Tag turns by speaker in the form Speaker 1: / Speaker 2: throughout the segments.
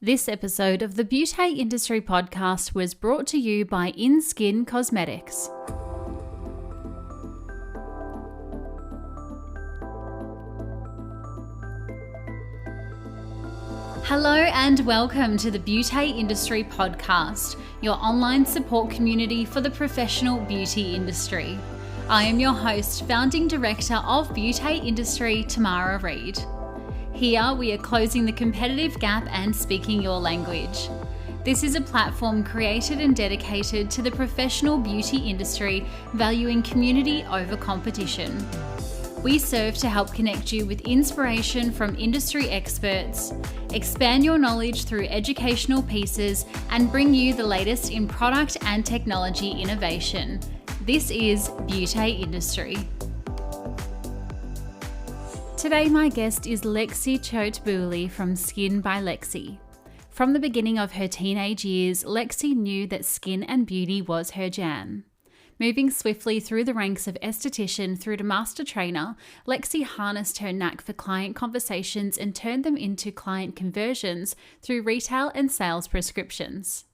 Speaker 1: This episode of the Beauty Industry Podcast was brought to you by In-Skin Cosmetics. Hello and welcome to the Beauty Industry Podcast, your online support community for the professional beauty industry. I am your host, founding director of Beauty Industry, Tamara Reid. Here we are closing the competitive gap and speaking your language. This is a platform created and dedicated to the professional beauty industry, valuing community over competition. We serve to help connect you with inspiration from industry experts, expand your knowledge through educational pieces, and bring you the latest in product and technology innovation. This is Beauty Industry. Today, my guest is Lexie Choate-Bewley from Skin by Lexie. From the beginning of her teenage years, Lexie knew that skin and beauty was her jam. Moving swiftly through the ranks of aesthetician through to master trainer, Lexie harnessed her knack for client conversations and turned them into client conversions through retail and sales prescriptions.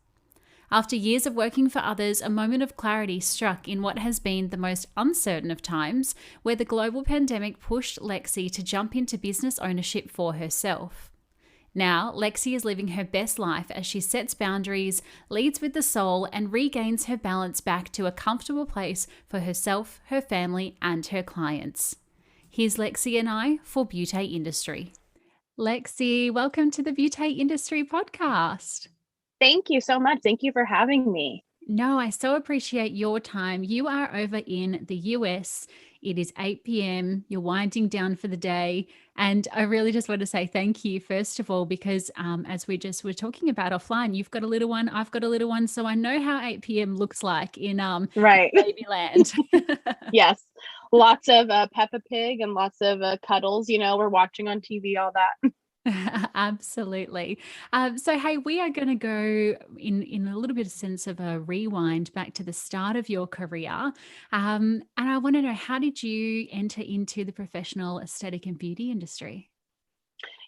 Speaker 1: After years of working for others, a moment of clarity struck in what has been the most uncertain of times, where the global pandemic pushed Lexie to jump into business ownership for herself. Now, Lexie is living her best life as she sets boundaries, leads with the soul, and regains her balance back to a comfortable place for herself, her family, and her clients. Here's Lexie and I for Beauty Industry. Lexie, welcome to the Beauty Industry Podcast.
Speaker 2: Thank you so much. Thank you for having me.
Speaker 1: No, I so appreciate your time. You are over in the US. It is 8 p.m. You're winding down for the day. And I really just want to say thank you, first of all, because as we just were talking about offline, you've got a little one, I've got a little one. So I know how 8 p.m. looks like in
Speaker 2: Right.
Speaker 1: Babyland.
Speaker 2: Yes. Lots of Peppa Pig and lots of cuddles. We're watching on TV, all that.
Speaker 1: Absolutely. So, hey, we are going to go in a little bit of sense of a rewind back to the start of your career. And I want to know, how did you enter into the professional aesthetic and beauty industry?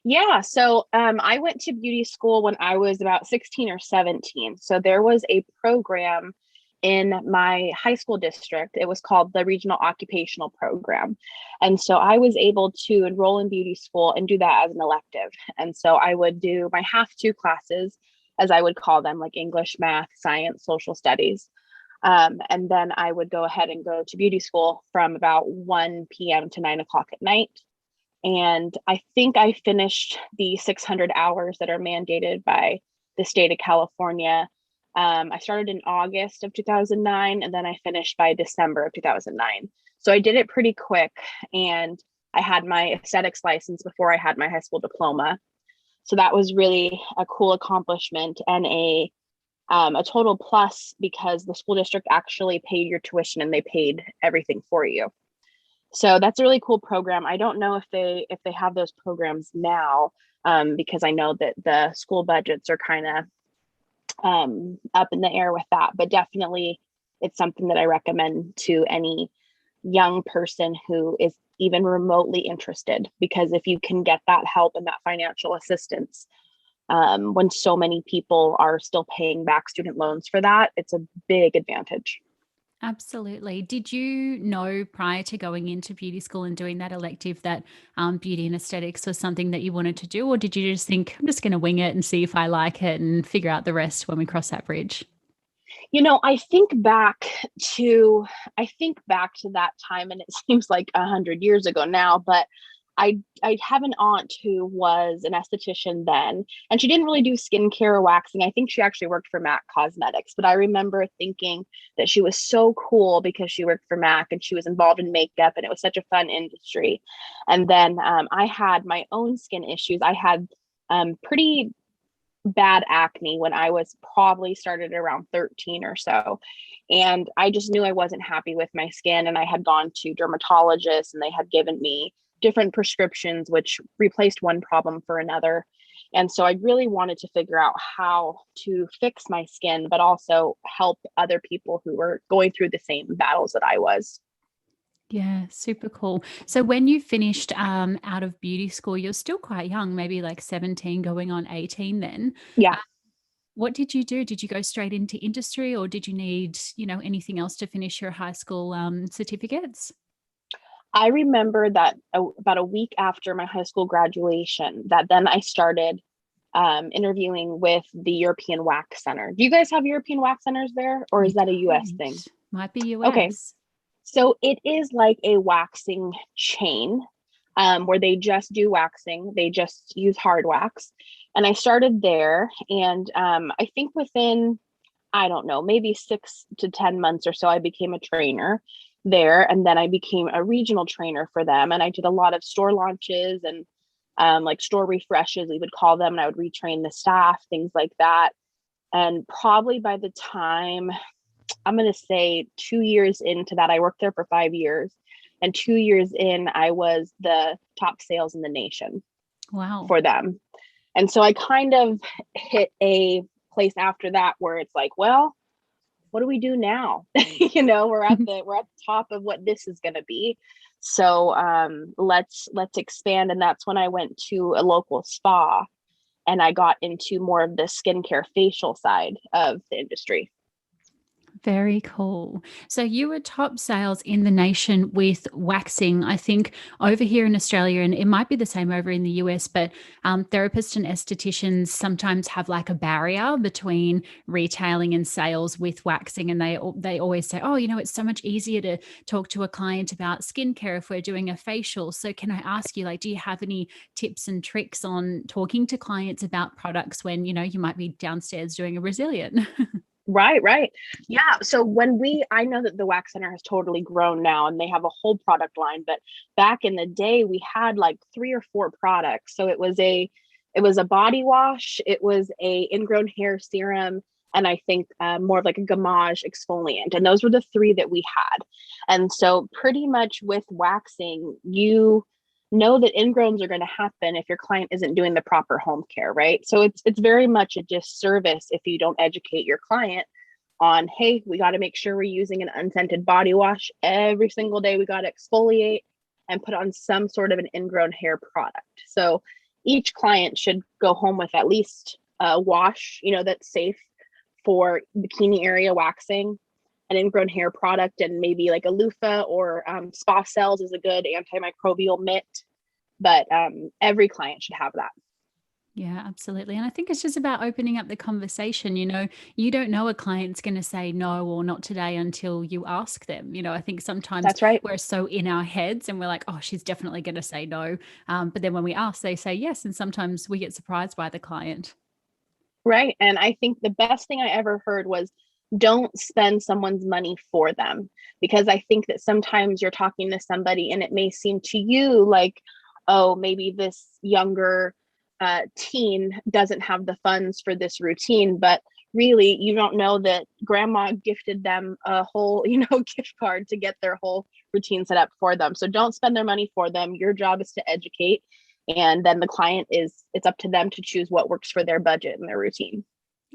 Speaker 2: Yeah. So I went to beauty school when I was about 16 or 17. So there was a program in my high school district. It was called the Regional Occupational Program. And so I was able to enroll in beauty school and do that as an elective. And so I would do my half two classes, as I would call them, like English, math, science, social studies. And then I would go ahead and go to beauty school from about 1 p.m. to 9 o'clock at night. And I think I finished the 600 hours that are mandated by the state of California. I started in August of 2009, and then I finished by December of 2009. So I did it pretty quick, and I had my aesthetics license before I had my high school diploma. So that was really a cool accomplishment and a total plus, because the school district actually paid your tuition and they paid everything for you. So that's a really cool program. I don't know if they have those programs now, because I know that the school budgets are kind of up in the air with that, but definitely it's something that I recommend to any young person who is even remotely interested, because if you can get that help and that financial assistance, when so many people are still paying back student loans for that, it's a big advantage.
Speaker 1: Absolutely. Did you know prior to going into beauty school and doing that elective that beauty and aesthetics was something that you wanted to do? Or did you just think, I'm just going to wing it and see if I like it and figure out the rest when we cross that bridge?
Speaker 2: I think back to that time, and it seems like 100 years ago now, but I have an aunt who was an esthetician then, and she didn't really do skincare or waxing. I think she actually worked for MAC Cosmetics, but I remember thinking that she was so cool because she worked for MAC and she was involved in makeup, and it was such a fun industry. And then I had my own skin issues. I had pretty bad acne when I was probably started around 13 or so. And I just knew I wasn't happy with my skin, and I had gone to dermatologists and they had given me different prescriptions, which replaced one problem for another. And so I really wanted to figure out how to fix my skin, but also help other people who were going through the same battles that I was.
Speaker 1: Yeah, super cool. So when you finished out of beauty school, you're still quite young, maybe like 17 going on 18 then.
Speaker 2: Yeah.
Speaker 1: What did you do? Did you go straight into industry or did you need, anything else to finish your high school certificates?
Speaker 2: I remember that about a week after my high school graduation, that then I started interviewing with the European Wax Center. Do you guys have European Wax Centers there, or
Speaker 1: We
Speaker 2: is that a US thing?
Speaker 1: don't. Might be
Speaker 2: Okay,
Speaker 1: US.
Speaker 2: so it is like a waxing chain where they just do waxing, they just use hard wax. And I started there, and I think within, I don't know, maybe 6 to 10 months or so, I became a trainer there. And then I became a regional trainer for them. And I did a lot of store launches and like store refreshes, we would call them, and I would retrain the staff, things like that. And probably by the time, I'm going to say 2 years into that, I worked there for 5 years. And 2 years in, I was the top sales in the nation
Speaker 1: Wow.
Speaker 2: for them. And so I kind of hit a place after that where it's like, well, what do we do now? We're at the top of what this is going to be. So let's expand. And that's when I went to a local spa and I got into more of the skincare facial side of the industry.
Speaker 1: Very cool. So you were top sales in the nation with waxing. I think over here in Australia, and it might be the same over in the US, but therapists and estheticians sometimes have like a barrier between retailing and sales with waxing, and they always say, "Oh, it's so much easier to talk to a client about skincare if we're doing a facial." So can I ask you, like, do you have any tips and tricks on talking to clients about products when you might be downstairs doing a Brazilian?
Speaker 2: Right, right. Yeah. So I know that the Wax Center has totally grown now and they have a whole product line, but back in the day we had like 3 or 4 products. So it was a body wash, it was a ingrown hair serum, and I think more of like a Gamage exfoliant. And those were the three that we had. And so pretty much with waxing, you know that ingrowns are going to happen if your client isn't doing the proper home care, right? So it's very much a disservice if you don't educate your client on, hey, we got to make sure we're using an unscented body wash every single day. We got to exfoliate and put on some sort of an ingrown hair product. So each client should go home with at least a wash, that's safe for bikini area waxing, an ingrown hair product, and maybe like a loofah or spa cells is a good antimicrobial mitt. But every client should have that.
Speaker 1: Yeah, absolutely. And I think it's just about opening up the conversation. You don't know a client's going to say no or not today until you ask them. I think sometimes
Speaker 2: That's right.
Speaker 1: we're so in our heads and we're like, oh, she's definitely going to say no. But then when we ask, they say yes. And sometimes we get surprised by the client.
Speaker 2: Right. And I think the best thing I ever heard was, don't spend someone's money for them. Because I think that sometimes you're talking to somebody and it may seem to you like, oh, maybe this younger teen doesn't have the funds for this routine, but really you don't know that grandma gifted them a whole gift card to get their whole routine set up for them. So don't spend their money for them. Your job is to educate, and then the client it's up to them to choose what works for their budget and their routine.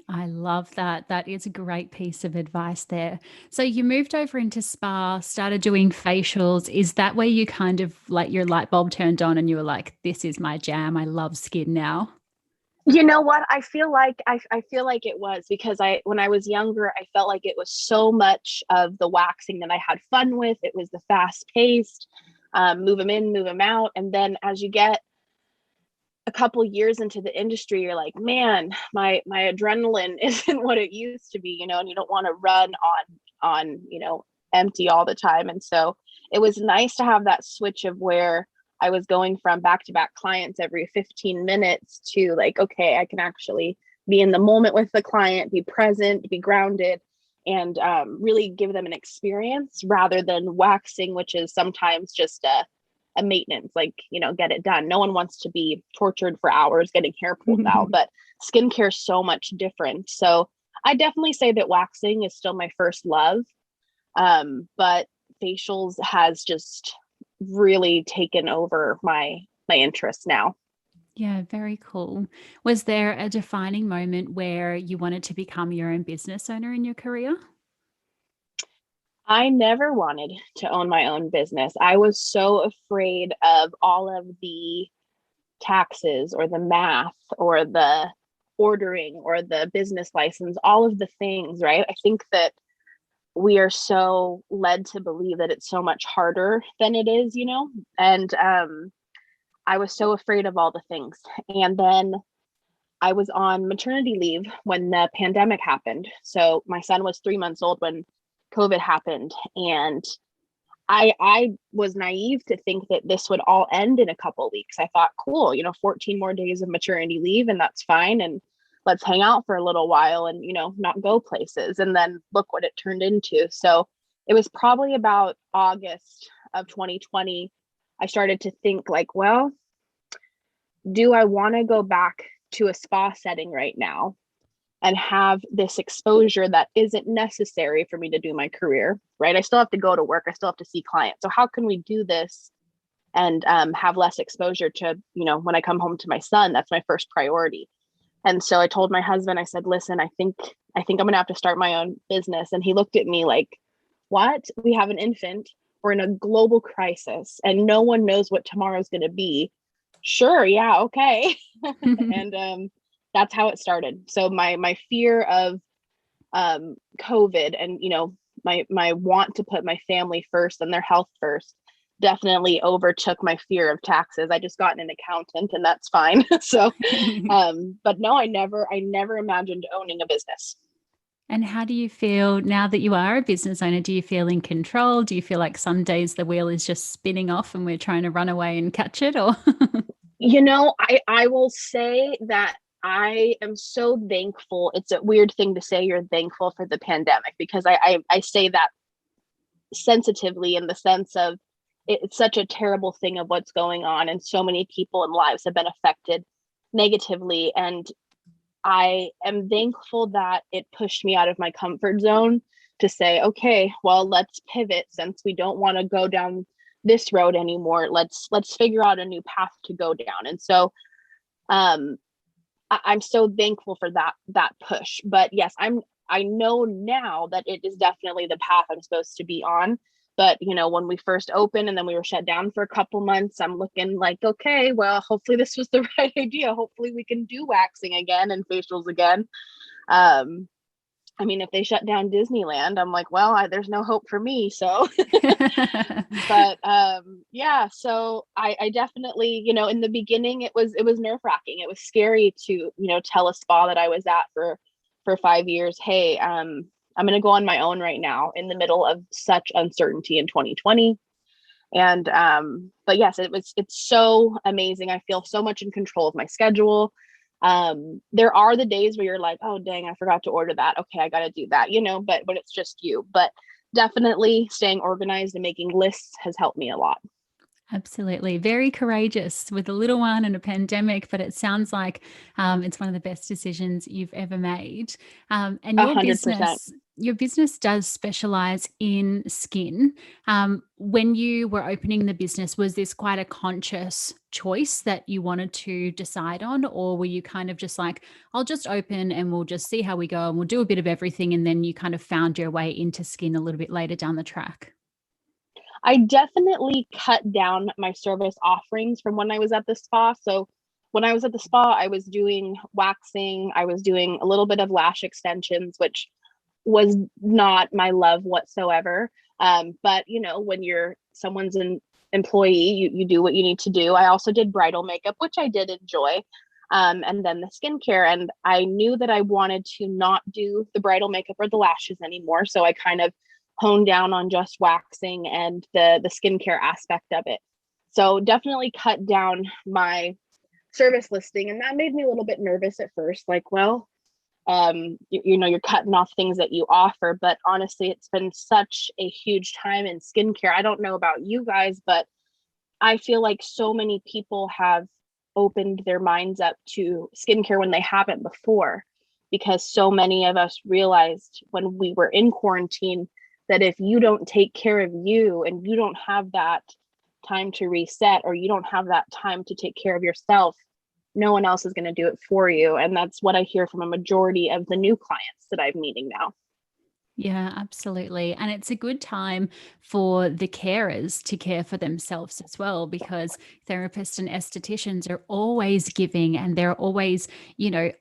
Speaker 1: I love that. That is a great piece of advice there. So you moved over into spa, started doing facials. Is that where you kind of like your light bulb turned on and you were like, this is my jam. I love skin now?
Speaker 2: You know what? I feel like it was because when I was younger, I felt like it was so much of the waxing that I had fun with. It was the fast paced, move them in, move them out. And then as you get a couple years into the industry, you're like, man, my adrenaline isn't what it used to be, and you don't want to run on empty all the time. And so it was nice to have that switch of where I was going from back to back clients every 15 minutes to like, okay, I can actually be in the moment with the client, be present, be grounded, and really give them an experience rather than waxing, which is sometimes just a maintenance, like, get it done. No one wants to be tortured for hours getting hair pulled out, but skincare is so much different. So I definitely say that waxing is still my first love. But facials has just really taken over my interest now.
Speaker 1: Yeah, very cool. Was there a defining moment where you wanted to become your own business owner in your career?
Speaker 2: I never wanted to own my own business. I was so afraid of all of the taxes or the math or the ordering or the business license, all of the things, right? I think that we are so led to believe that it's so much harder than it is, And I was so afraid of all the things. And then I was on maternity leave when the pandemic happened. So my son was 3 months old when COVID happened. And I was naive to think that this would all end in a couple of weeks. I thought, cool, 14 more days of maternity leave, and that's fine. And let's hang out for a little while and, not go places. And then look what it turned into. So it was probably about August of 2020. I started to think like, well, do I want to go back to a spa setting right now and have this exposure that isn't necessary for me to do my career, right? I still have to go to work. I still have to see clients. So how can we do this and have less exposure to, when I come home to my son? That's my first priority. And so I told my husband, I said, listen, I think I'm going to have to start my own business. And he looked at me like, what? We have an infant. We're in a global crisis and no one knows what tomorrow's going to be. Sure. Yeah. Okay. And that's how it started. So my fear of COVID and, my want to put my family first and their health first definitely overtook my fear of taxes. I just got an accountant and that's fine. So, but no, I never imagined owning a business.
Speaker 1: And how do you feel now that you are a business owner? Do you feel in control? Do you feel like some days the wheel is just spinning off and we're trying to run away and catch it? Or
Speaker 2: I will say that I am so thankful. It's a weird thing to say you're thankful for the pandemic, because I say that sensitively in the sense of it's such a terrible thing of what's going on, and so many people and lives have been affected negatively. And I am thankful that it pushed me out of my comfort zone to say, okay, well, let's pivot. Since we don't want to go down this road anymore, let's figure out a new path to go down. And so I'm so thankful for that push. But yes, I know now that it is definitely the path I'm supposed to be on. But when we first opened and then we were shut down for a couple months, I'm looking like, okay, well, hopefully this was the right idea. Hopefully we can do waxing again and facials again. If they shut down Disneyland, I'm like, well, there's no hope for me. So, but yeah, so I definitely, in the beginning, it was nerve wracking. It was scary to, tell a spa that I was at for 5 years, hey, I'm going to go on my own right now in the middle of such uncertainty in 2020. And, but yes, it's so amazing. I feel so much in control of my schedule. There are the days where you're like, oh, dang, I forgot to order that. Okay, I got to do that, but when it's just you. But definitely staying organized and making lists has helped me a lot.
Speaker 1: Absolutely. Very courageous with a little one and a pandemic, but it sounds like it's one of the best decisions you've ever made. And
Speaker 2: 100%.
Speaker 1: your business does specialize in skin. When you were opening the business, was this quite a conscious choice that you wanted to decide on? Or were you kind of just like, I'll just open and we'll just see how we go and we'll do a bit of everything. And then you kind of found your way into skin a little bit later down the track?
Speaker 2: I definitely cut down my service offerings from when I was at the spa. So when I was at the spa, I was doing waxing, I was doing a little bit of lash extensions, which was not my love whatsoever. But when you're someone's an employee, you do what you need to do. I also did bridal makeup, which I did enjoy. And then the skincare. And I knew that I wanted to not do the bridal makeup or the lashes anymore. So I kind of honed down on just waxing and the skincare aspect of it. So definitely cut down my service listing. And that made me a little bit nervous at first, like, well, you're cutting off things that you offer. But honestly, it's been such a huge time in skincare. I don't know about you guys, but I feel like so many people have opened their minds up to skincare when they haven't before, because so many of us realized when we were in quarantine that if you don't take care of you and you don't have that time to reset, or you don't have that time to take care of yourself, no one else is going to do it for you. And that's what I hear from a majority of the new clients that I'm meeting now.
Speaker 1: Yeah, absolutely. And it's a good time for the carers to care for themselves as well, because therapists and estheticians are always giving and they're always,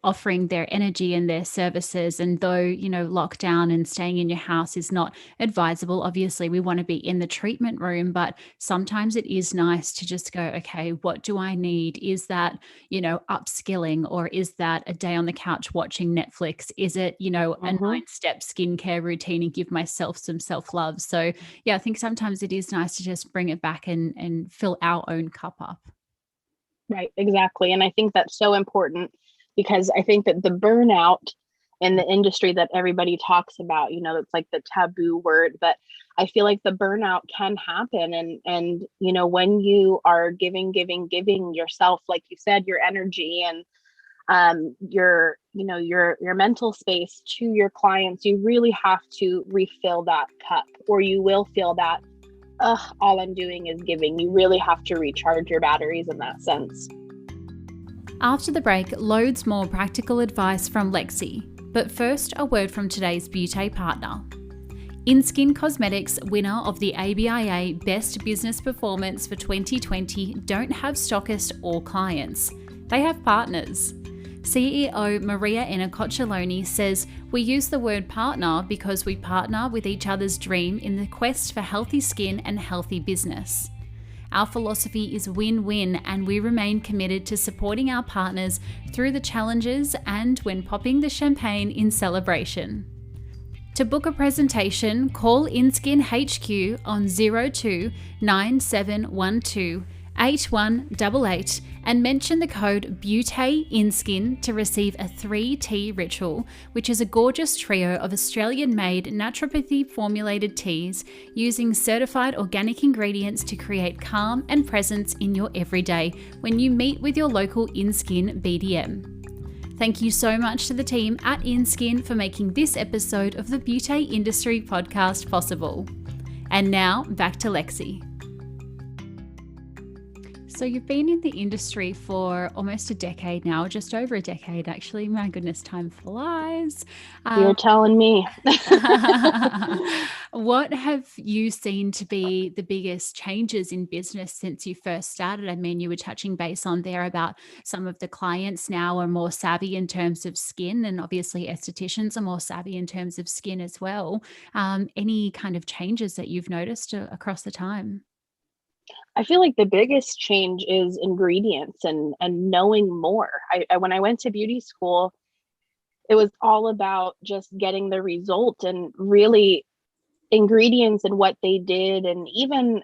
Speaker 1: offering their energy and their services. And though, lockdown and staying in your house is not advisable, obviously we want to be in the treatment room, but sometimes it is nice to just go, okay, what do I need? Is that, upskilling, or is that a day on the couch watching Netflix? Is it, a
Speaker 2: Hmm.
Speaker 1: 9-step skincare routine and give myself some self-love? So yeah, I think sometimes it is nice to just bring it back and fill our own cup up.
Speaker 2: Right, exactly. And I think that's so important because I think that the burnout in the industry that everybody talks about, it's like the taboo word, but I feel like the burnout can happen. And when you are giving yourself, like you said, your energy and your mental space to your clients, you really have to refill that cup, or you will feel that, all I'm doing is giving. You really have to recharge your batteries in that sense.
Speaker 1: After the break, loads more practical advice from Lexie. But first, a word from today's beauty partner. InSkin Cosmetics, winner of the ABIA Best Business Performance for 2020, don't have stockists or clients. They have partners. CEO Maria Enacoccioloni says, "We use the word partner because we partner with each other's dream in the quest for healthy skin and healthy business. Our philosophy is win-win, and we remain committed to supporting our partners through the challenges and when popping the champagne in celebration." To book a presentation, call InSkin HQ on 02 9712 8188 and mention the code BEAUTYINSKIN to receive a 3-tea ritual, which is a gorgeous trio of Australian-made naturopathy formulated teas using certified organic ingredients to create calm and presence in your everyday when you meet with your local InSkin BDM. Thank you so much to the team at InSkin for making this episode of the Beauty Industry Podcast possible. And now, back to Lexie. So you've been in the industry for almost a decade now, just over a decade actually. My goodness, time flies.
Speaker 2: You're telling me.
Speaker 1: What have you seen to be the biggest changes in business since you first started? I mean, you were touching base on there about some of the clients now are more savvy in terms of skin, and obviously estheticians are more savvy in terms of skin as well. Any kind of changes that you've noticed across the time?
Speaker 2: I feel like the biggest change is ingredients and knowing more. When I went to beauty school, it was all about just getting the result, and really ingredients and what they did, and even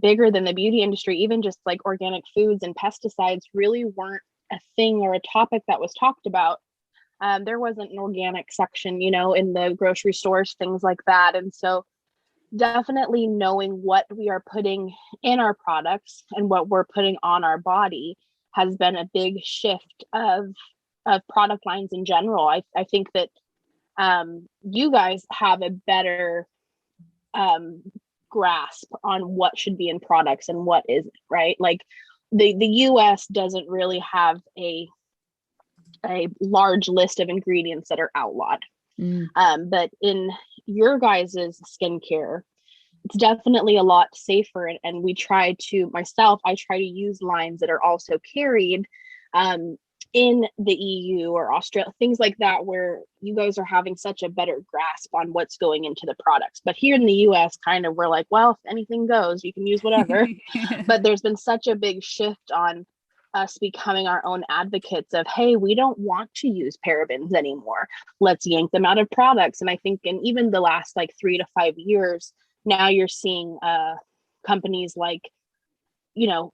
Speaker 2: bigger than the beauty industry, even just like organic foods and pesticides really weren't a thing or a topic that was talked about. There wasn't an organic section, in the grocery stores, things like that. And so definitely knowing what we are putting in our products and what we're putting on our body has been a big shift of product lines in general. I think that you guys have a better um, grasp on what should be in products and what isn't, right? Like the US doesn't really have a large list of ingredients that are outlawed.
Speaker 1: Mm.
Speaker 2: But in your guys's skincare, it's definitely a lot safer. And we try to, I try to use lines that are also carried um, in the EU or Australia, things like that, where you guys are having such a better grasp on what's going into the products. But here in the US, kind of, we're like, well, if anything goes, you can use whatever. But there's been such a big shift on us becoming our own advocates of, hey, we don't want to use parabens anymore. Let's yank them out of products. And I think in even the last like 3 to 5 years, now you're seeing companies like,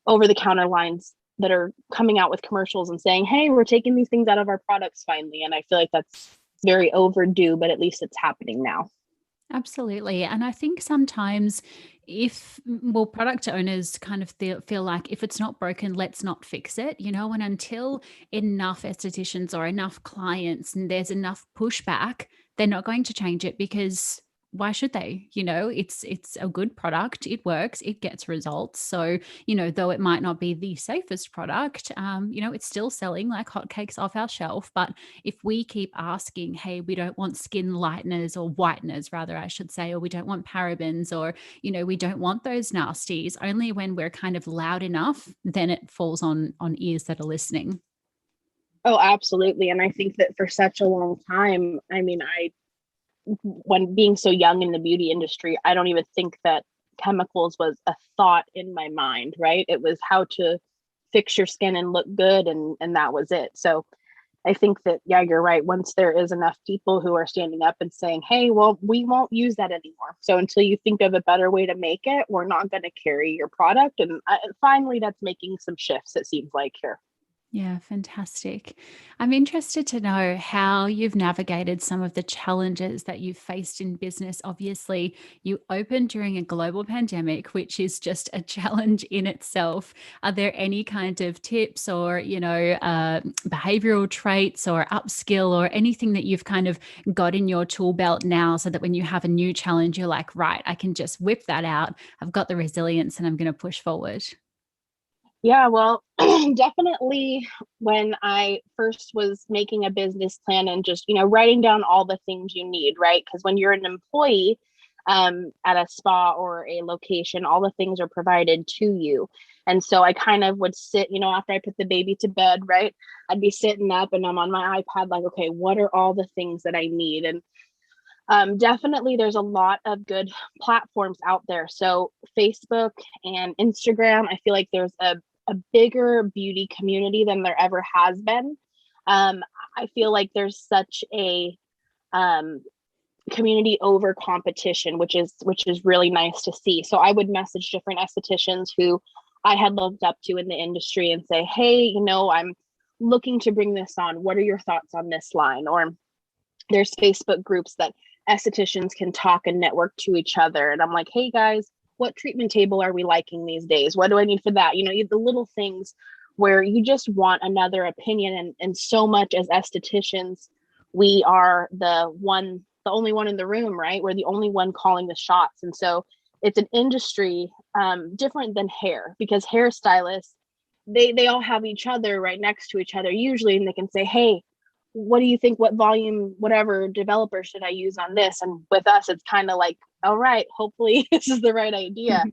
Speaker 2: over the counter lines that are coming out with commercials and saying, hey, we're taking these things out of our products finally. And I feel like that's very overdue, but at least it's happening now.
Speaker 1: Absolutely. And I think sometimes product owners kind of feel like if it's not broken, let's not fix it, and until enough estheticians or enough clients and there's enough pushback, they're not going to change it because why should they? It's a good product. It works. It gets results. So, though it might not be the safest product, it's still selling like hotcakes off our shelf. But if we keep asking, hey, we don't want skin lighteners or whiteners, rather, I should say, or we don't want parabens, or, we don't want those nasties, only when we're kind of loud enough, then it falls on ears that are listening.
Speaker 2: Oh, absolutely. And I think that for such a long time, I mean, when being so young in the beauty industry, I don't even think that chemicals was a thought in my mind, right? It was how to fix your skin and look good, and that was it. So I think that, yeah, you're right. Once there is enough people who are standing up and saying, hey, well, we won't use that anymore. So until you think of a better way to make it, we're not going to carry your product. And finally, that's making some shifts, it seems like, here.
Speaker 1: Yeah, fantastic. I'm interested to know how you've navigated some of the challenges that you've faced in business. Obviously, you opened during a global pandemic, which is just a challenge in itself. Are there any kind of tips or, behavioral traits or upskill or anything that you've kind of got in your tool belt now so that when you have a new challenge, you're like, right, I can just whip that out. I've got the resilience and I'm going to push forward.
Speaker 2: Yeah, well, definitely when I first was making a business plan and just, writing down all the things you need, right? Because when you're an employee at a spa or a location, all the things are provided to you. And so I kind of would sit, after I put the baby to bed, right? I'd be sitting up and I'm on my iPad, like, okay, what are all the things that I need? And definitely there's a lot of good platforms out there. So Facebook and Instagram, I feel like there's a bigger beauty community than there ever has been. I feel like there's such a community over competition, which is really nice to see. So I would message different estheticians who I had looked up to in the industry and say, hey, I'm looking to bring this on. What are your thoughts on this line? Or there's Facebook groups that estheticians can talk and network to each other. And I'm like, hey guys, what treatment table are we liking these days? What do I need for that? The little things where you just want another opinion. And so much as estheticians, we are the only one in the room, right? We're the only one calling the shots. And so it's an industry different than hair, because hairstylists, they all have each other right next to each other usually, and they can say, hey, what do you think? What volume, whatever developer should I use on this? And with us, it's kind of like, all right, hopefully this is the right idea.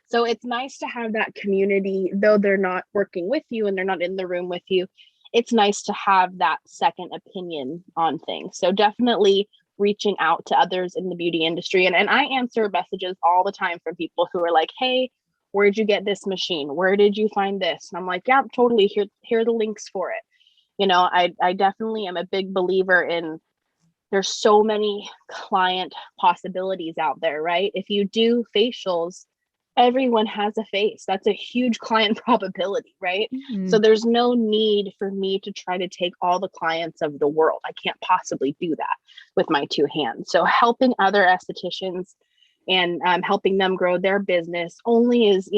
Speaker 2: So it's nice to have that community, though they're not working with you and they're not in the room with you. It's nice to have that second opinion on things. So definitely reaching out to others in the beauty industry. And I answer messages all the time from people who are like, hey, where'd you get this machine? Where did you find this? And I'm like, yeah, totally. Here are the links for it. I definitely am a big believer in, there's so many client possibilities out there, right? If you do facials, everyone has a face. That's a huge client probability, right?
Speaker 1: Mm-hmm.
Speaker 2: So there's no need for me to try to take all the clients of the world. I can't possibly do that with my two hands. So helping other estheticians and helping them grow their business only is,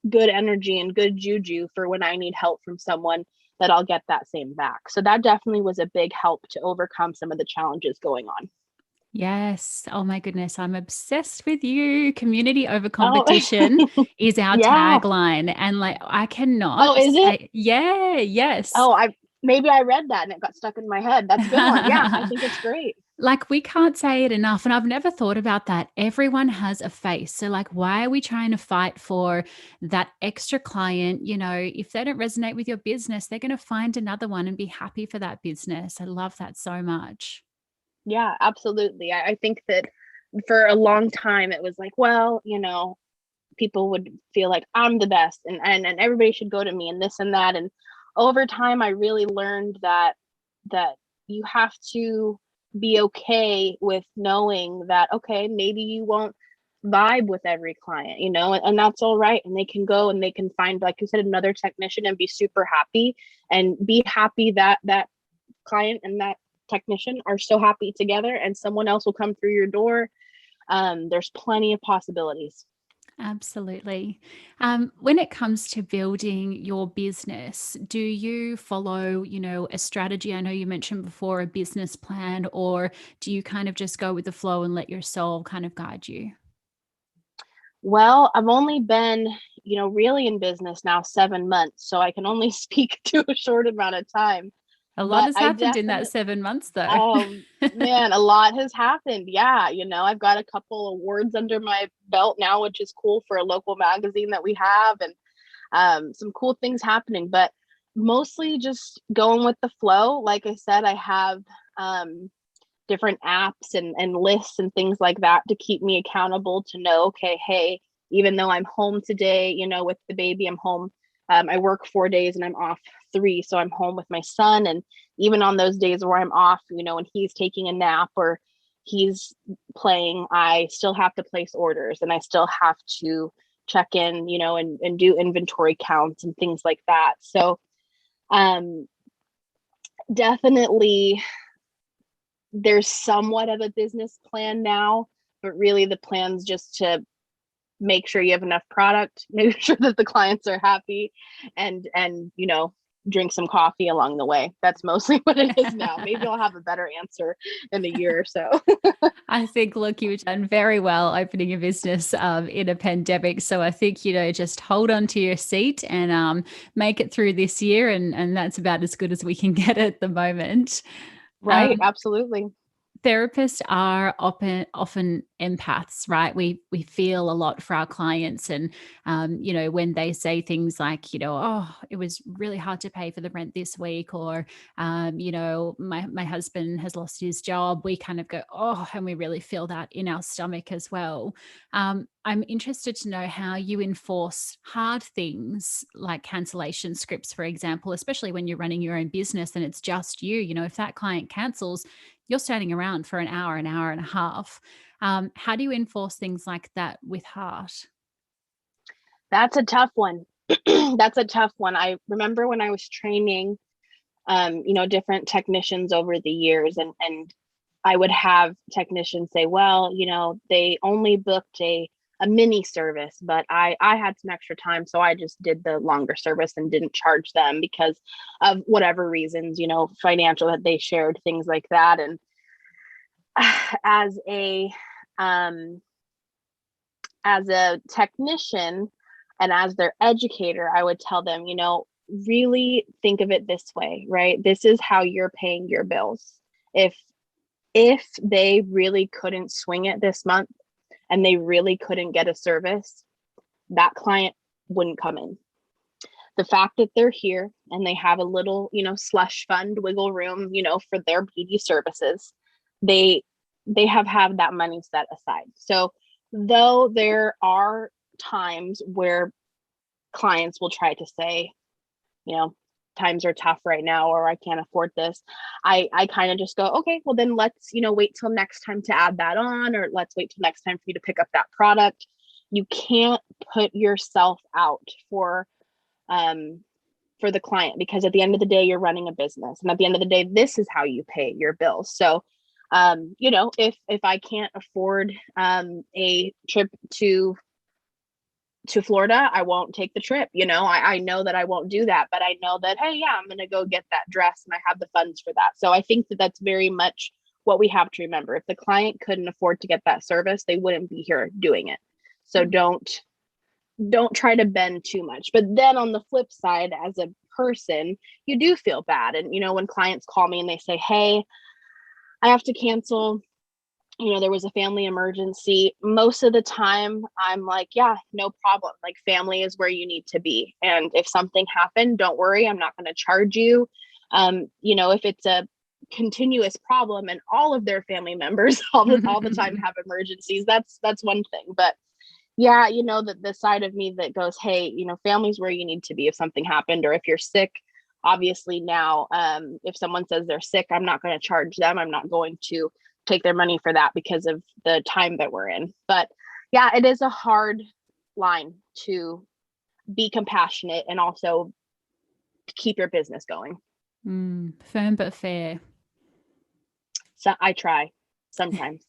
Speaker 2: good energy and good juju for when I need help from someone, that I'll get that same back. So that definitely was a big help to overcome some of the challenges going on.
Speaker 1: Yes. Oh my goodness. I'm obsessed with you. Community over competition is our
Speaker 2: Yeah.
Speaker 1: tagline. And like, I cannot
Speaker 2: Oh, is it?
Speaker 1: Yeah. Yes.
Speaker 2: Oh, maybe I read that and it got stuck in my head. That's a good one. Yeah, I think it's great.
Speaker 1: Like, we can't say it enough. And I've never thought about that. Everyone has a face. So, like, why are we trying to fight for that extra client? If they don't resonate with your business, they're going to find another one and be happy for that business. I love that so much.
Speaker 2: Yeah, absolutely. I think that for a long time it was like, well, people would feel like I'm the best and everybody should go to me and this and that. And over time I really learned that you have to be okay with knowing that, okay, maybe you won't vibe with every client, and that's all right. And they can go and they can find, like you said, another technician and be super happy, and be happy that that client and that technician are so happy together, and someone else will come through your door. There's plenty of possibilities.
Speaker 1: Absolutely. When it comes to building your business, do you follow, a strategy? I know you mentioned before a business plan, or do you kind of just go with the flow and let your soul kind of guide you?
Speaker 2: Well, I've only been, really in business now 7 months, so I can only speak to a short amount of time.
Speaker 1: A lot
Speaker 2: But
Speaker 1: has
Speaker 2: I
Speaker 1: happened in that
Speaker 2: definitely,
Speaker 1: 7 months, though.
Speaker 2: oh man, a lot has happened. Yeah, I've got a couple awards under my belt now, which is cool for a local magazine that we have, and some cool things happening. But mostly just going with the flow. Like I said, I have different apps and lists and things like that to keep me accountable to know, okay, hey, even though I'm home today, with the baby, I'm home. I work 4 days and I'm off 3. So I'm home with my son. And even on those days where I'm off, when he's taking a nap or he's playing, I still have to place orders and I still have to check in, and do inventory counts and things like that. So um, definitely there's somewhat of a business plan now, but really the plan's just to make sure you have enough product, make sure that the clients are happy, and drink some coffee along the way. That's mostly what it is now. Maybe I'll have a better answer in a year or so.
Speaker 1: I think, look, you've done very well opening a business in a pandemic. So I think, just hold on to your seat and make it through this year. And that's about as good as we can get at the moment.
Speaker 2: Right, absolutely.
Speaker 1: Therapists are often empaths, right? We feel a lot for our clients, and when they say things like, oh, it was really hard to pay for the rent this week, or my husband has lost his job, we kind of go, oh, and we really feel that in our stomach as well. I'm interested to know how you enforce hard things like cancellation scripts, for example, especially when you're running your own business and it's just you. If that client cancels, you're standing around for an hour and a half. How do you enforce things like that with heart?
Speaker 2: That's a tough one. That's a tough one. I remember when I was training, different technicians over the years, and I would have technicians say, well, they only booked a mini service, but I had some extra time, so I just did the longer service and didn't charge them because of whatever reasons, financial that they shared, things like that. And as a um, as a technician and as their educator, I would tell them, really think of it this way, right? This is how you're paying your bills. If if they really couldn't swing it this month and they really couldn't get a service, that client wouldn't come in. The fact that they're here and they have a little, slush fund wiggle room, for their beauty services, they they have had that money set aside. So though there are times where clients will try to say, you know, times are tough right now, or I can't afford this. I kind of just go, okay, well then let's, wait till next time to add that on, or let's wait till next time for you to pick up that product. You can't put yourself out um for the client, because at the end of the day, you're running a business. And at the end of the day, this is how you pay your bills. So if I can't afford a trip to Florida, I won't take the trip. I know that I won't do that, but I know that, hey, yeah, I'm going to go get that dress and I have the funds for that. So I think that that's very much what we have to remember. If the client couldn't afford to get that service, they wouldn't be here doing it. So don't try to bend too much. But then on the flip side, as a person, you do feel bad. And, when clients call me and they say, hey, I have to cancel, there was a family emergency, most of the time I'm like, yeah, no problem. Like, family is where you need to be. And if something happened, don't worry, I'm not going to charge you. If it's a continuous problem and all of their family members all the time have emergencies, that's one thing. But yeah, the side of me that goes, hey, family's where you need to be if something happened, or if you're sick. Obviously now, if someone says they're sick, I'm not going to charge them. I'm not going to take their money for that because of the time that we're in. But yeah, it is a hard line to be compassionate and also keep your business going.
Speaker 1: Firm but fair.
Speaker 2: So I try sometimes.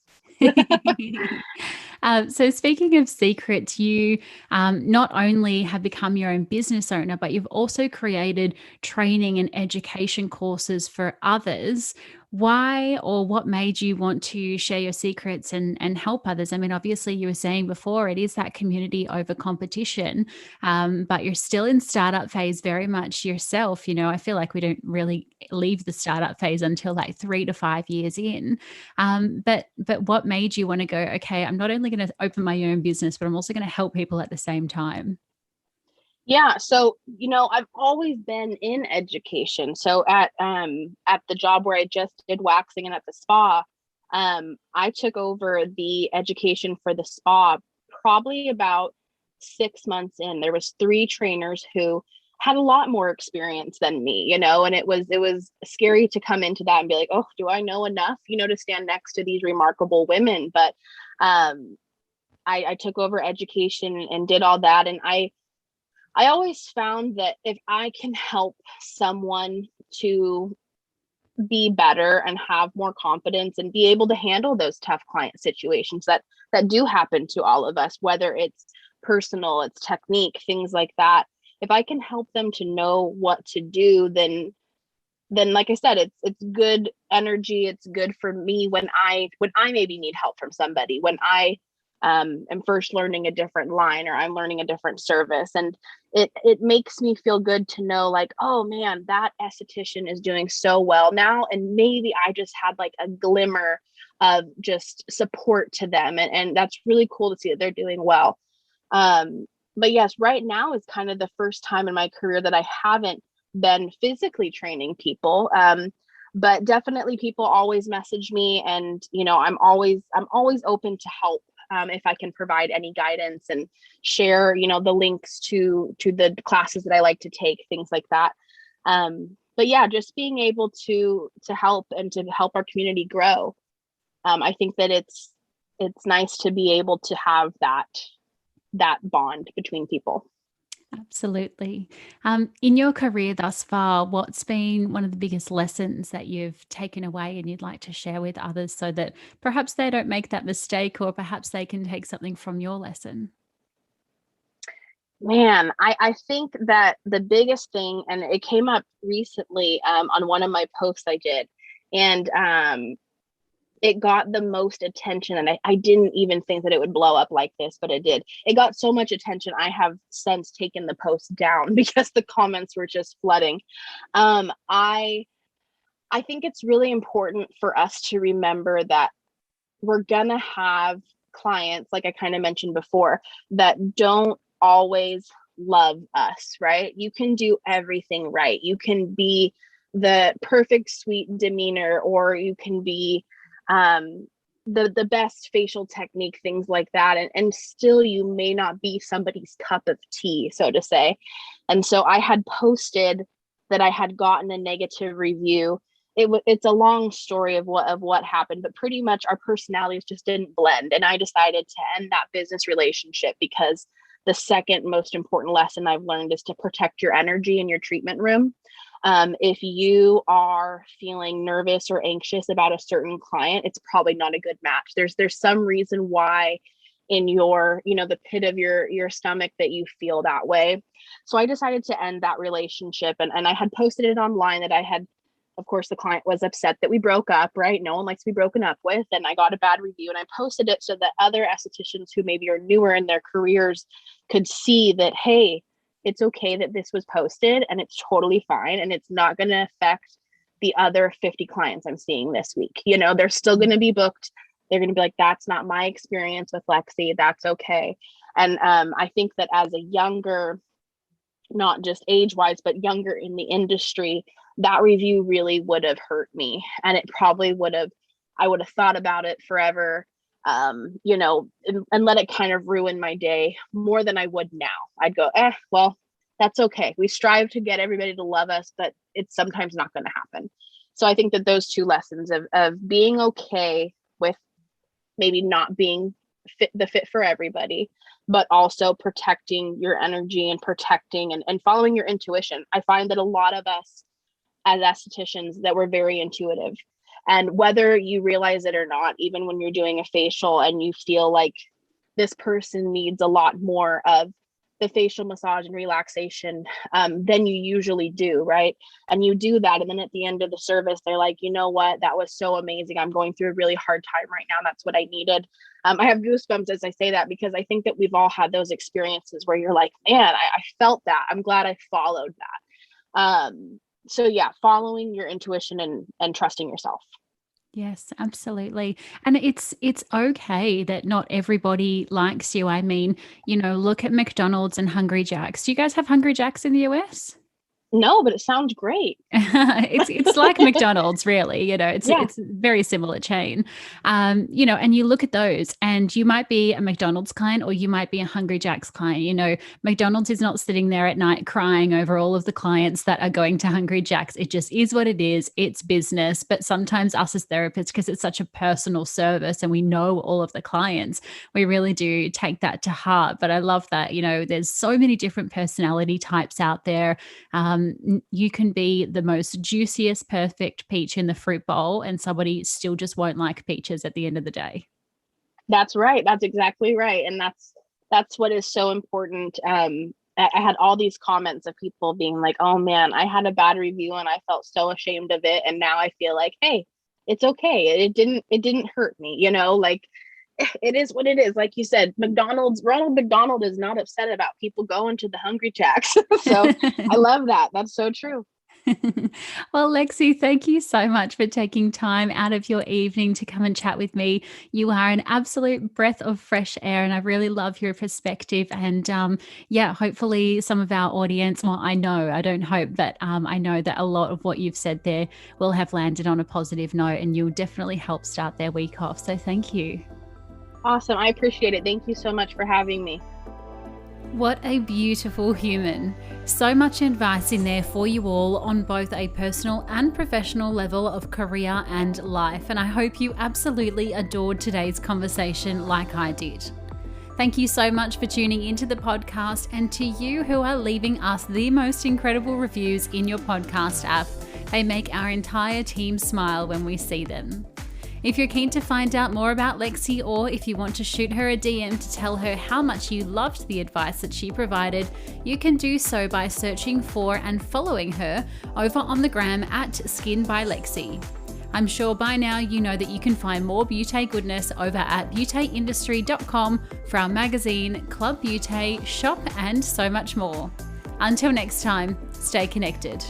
Speaker 1: So speaking of secrets, you not only have become your own business owner, but you've also created training and education courses for others. Why or what made you want to share your secrets and help others? I mean, obviously, you were saying before it is that community over competition, but you're still in startup phase very much yourself. You know, I feel like we don't really leave the startup phase until like 3 to 5 years in. But what made you want to go, okay, I'm not only going to open my own business, but I'm also going to help people at the same time?
Speaker 2: Yeah, so I've always been in education. So at the job where I just did waxing and at the spa, I took over the education for the spa probably about 6 months in. There was three trainers who had a lot more experience than me, and it was scary to come into that and be like, oh, do I know enough, to stand next to these remarkable women? But I took over education and did all that, and I always found that if I can help someone to be better and have more confidence and be able to handle those tough client situations that do happen to all of us, whether it's personal, it's technique, things like that. If I can help them to know what to do, then like I said, it's good energy. It's good for me when I maybe need help from somebody, when I am first learning a different line or I'm learning a different service. And it makes me feel good to know, like, oh man, that esthetician is doing so well now. And maybe I just had like a glimmer of just support to them. And that's really cool to see that they're doing well. But yes, right now is kind of the first time in my career that I haven't been physically training people. But definitely people always message me, and I'm always open to help, if I can provide any guidance and share, the links to the classes that I like to take, things like that. But yeah, just being able to help and to help our community grow. I think that it's nice to be able to have that bond between people.
Speaker 1: Absolutely. In your career thus far, what's been one of the biggest lessons that you've taken away and you'd like to share with others so that perhaps they don't make that mistake or perhaps they can take something from your lesson?
Speaker 2: Man, I think that the biggest thing, and it came up recently on one of my posts I did, and it got the most attention, and I didn't even think that it would blow up like this, but it did. It got so much attention. I have since taken the post down because the comments were just flooding. I think it's really important for us to remember that we're gonna have clients, like I kind of mentioned before, that don't always love us, right? You can do everything right. You can be the perfect sweet demeanor, or you can be um the best facial technique, things like that, and still you may not be somebody's cup of tea, so to say. And so I had posted that I had gotten a negative review. It's a long story of what happened, but pretty much our personalities just didn't blend, and I decided to end that business relationship because the second most important lesson I've learned is to protect your energy in your treatment room. If you are feeling nervous or anxious about a certain client, it's probably not a good match. There's some reason why in your, the pit of your stomach that you feel that way. So I decided to end that relationship, and I had posted it online that I had, of course, the client was upset that we broke up, right? No one likes to be broken up with. And I got a bad review, and I posted it so that other estheticians who maybe are newer in their careers could see that, hey, it's okay that this was posted and it's totally fine. And it's not going to affect the other 50 clients I'm seeing this week. They're still going to be booked. They're going to be like, that's not my experience with Lexie. That's okay. And I think that as a younger, not just age wise, but younger in the industry, that review really would have hurt me. And it probably I would have thought about it forever, and let it kind of ruin my day more than I would now. I'd go, well, that's okay. We strive to get everybody to love us, but it's sometimes not going to happen. So I think that those two lessons of being okay with maybe not being the fit for everybody, but also protecting your energy and protecting and following your intuition. I find that a lot of us as estheticians, that we're very intuitive. And whether you realize it or not, even when you're doing a facial and you feel like this person needs a lot more of the facial massage and relaxation than you usually do, right? And you do that, and then at the end of the service, they're like, you know what, that was so amazing. I'm going through a really hard time right now. That's what I needed. I have goosebumps as I say that, because I think that we've all had those experiences where you're like, man, I felt that. I'm glad I followed that. So yeah, following your intuition and trusting yourself.
Speaker 1: Yes, absolutely. And it's okay that not everybody likes you. I mean, look at McDonald's and Hungry Jack's. Do you guys have Hungry Jack's in the US?
Speaker 2: No, but it sounds great.
Speaker 1: It's like McDonald's, really. It's
Speaker 2: Yeah.
Speaker 1: it's a very similar chain. And you look at those, and you might be a McDonald's client or you might be a Hungry Jack's client. McDonald's is not sitting there at night crying over all of the clients that are going to Hungry Jack's. It just is what it is. It's business. But sometimes us as therapists, because it's such a personal service and we know all of the clients, we really do take that to heart. But I love that, there's so many different personality types out there. You can be the most juiciest, perfect peach in the fruit bowl, and somebody still just won't like peaches at the end of the day.
Speaker 2: That's right. That's exactly right. And that's what is so important. I had all these comments of people being like, oh man, I had a bad review and I felt so ashamed of it. And now I feel like, hey, it's okay. It didn't hurt me, like it is what it is. Like you said, Ronald McDonald is not upset about people going to the Hungry Jacks. So I love that. That's so true.
Speaker 1: Well, Lexie, thank you so much for taking time out of your evening to come and chat with me. You are an absolute breath of fresh air, and I really love your perspective. And hopefully some of our audience, well, I don't hope, but I know that a lot of what you've said there will have landed on a positive note, and you'll definitely help start their week off. So thank you.
Speaker 2: Awesome. I appreciate it. Thank you so much for having me.
Speaker 1: What a beautiful human. So much advice in there for you all on both a personal and professional level of career and life. And I hope you absolutely adored today's conversation like I did. Thank you so much for tuning into the podcast, and to you who are leaving us the most incredible reviews in your podcast app. They make our entire team smile when we see them. If you're keen to find out more about Lexie, or if you want to shoot her a DM to tell her how much you loved the advice that she provided, you can do so by searching for and following her over on the gram at Skin by Lexie. I'm sure by now you know that you can find more beauty goodness over at beautyindustry.com for our magazine, Club Beauty, shop, and so much more. Until next time, stay connected.